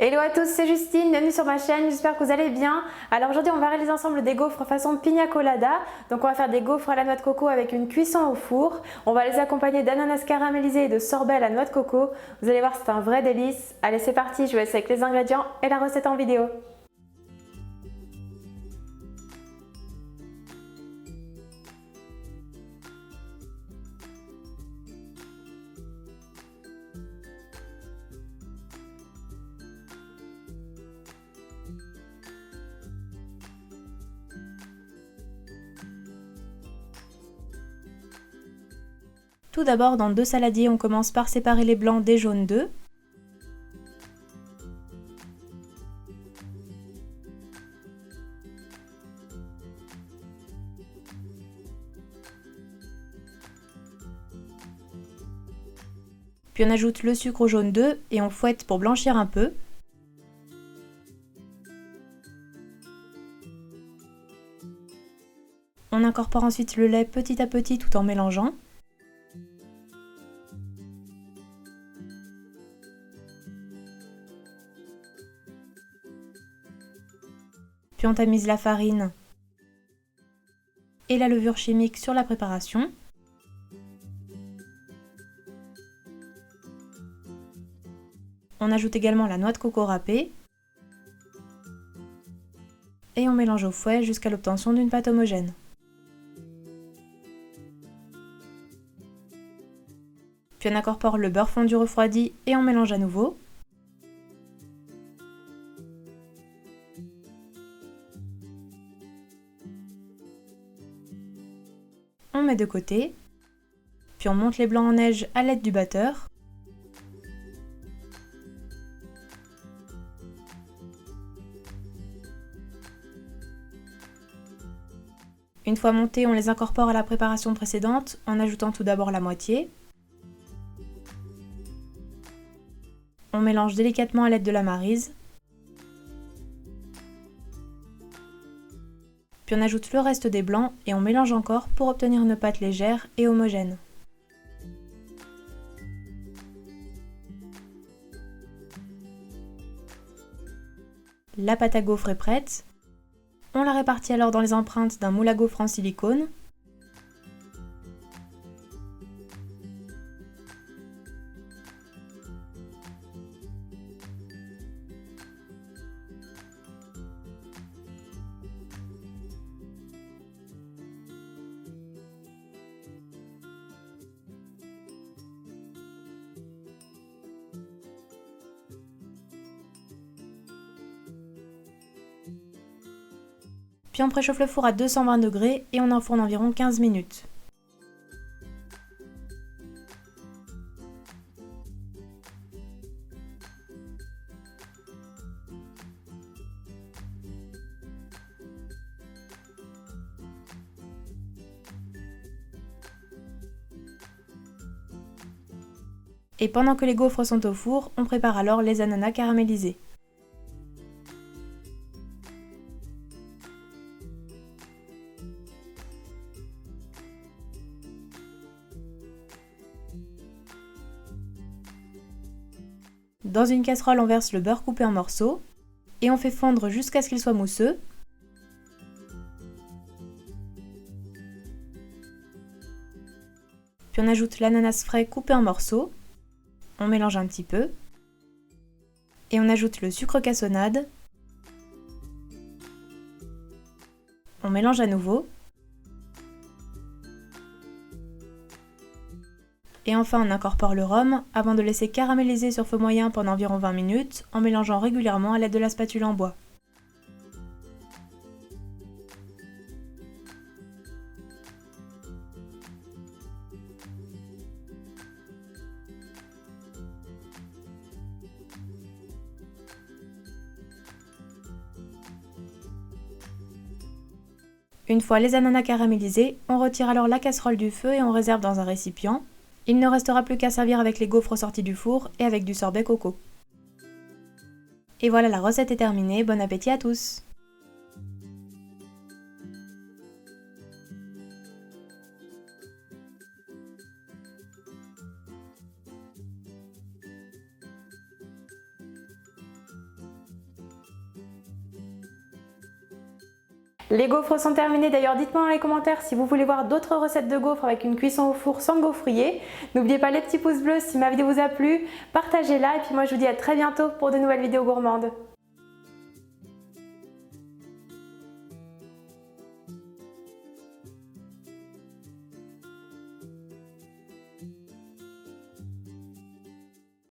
Hello à tous, c'est Justine, bienvenue sur ma chaîne, j'espère que vous allez bien. Alors aujourd'hui on va réaliser ensemble des gaufres façon pina colada. Donc on va faire des gaufres à la noix de coco avec une cuisson au four. On va les accompagner d'ananas caramélisé et de sorbet à la noix de coco. Vous allez voir, c'est un vrai délice. Allez, c'est parti, je vous laisse avec les ingrédients et la recette en vidéo. Tout d'abord, dans deux saladiers, on commence par séparer les blancs des jaunes d'œufs. Puis on ajoute le sucre au jaune d'œuf et on fouette pour blanchir un peu. On incorpore ensuite le lait petit à petit tout en mélangeant. Puis on tamise la farine et la levure chimique sur la préparation. On ajoute également la noix de coco râpée et on mélange au fouet jusqu'à l'obtention d'une pâte homogène. Puis on incorpore le beurre fondu refroidi et on mélange à nouveau. On met de côté, puis on monte les blancs en neige à l'aide du batteur. Une fois montés, on les incorpore à la préparation précédente en ajoutant tout d'abord la moitié. On mélange délicatement à l'aide de la maryse. Puis on ajoute le reste des blancs et on mélange encore pour obtenir une pâte légère et homogène. La pâte à gaufres est prête. On la répartit alors dans les empreintes d'un moule à gaufres en silicone. Puis on préchauffe le four à 220 degrés et on enfourne environ 15 minutes. Et pendant que les gaufres sont au four, on prépare alors les ananas caramélisés. Dans une casserole, on verse le beurre coupé en morceaux et on fait fondre jusqu'à ce qu'il soit mousseux. Puis on ajoute l'ananas frais coupé en morceaux. On mélange un petit peu. Et on ajoute le sucre cassonade. On mélange à nouveau. Et enfin, on incorpore le rhum avant de laisser caraméliser sur feu moyen pendant environ 20 minutes en mélangeant régulièrement à l'aide de la spatule en bois. Une fois les ananas caramélisés, on retire alors la casserole du feu et on réserve dans un récipient. Il ne restera plus qu'à servir avec les gaufres sorties du four et avec du sorbet coco. Et voilà, la recette est terminée, bon appétit à tous! Les gaufres sont terminés, d'ailleurs dites-moi dans les commentaires si vous voulez voir d'autres recettes de gaufres avec une cuisson au four sans gaufrier. N'oubliez pas les petits pouces bleus si ma vidéo vous a plu, partagez-la et puis moi je vous dis à très bientôt pour de nouvelles vidéos gourmandes.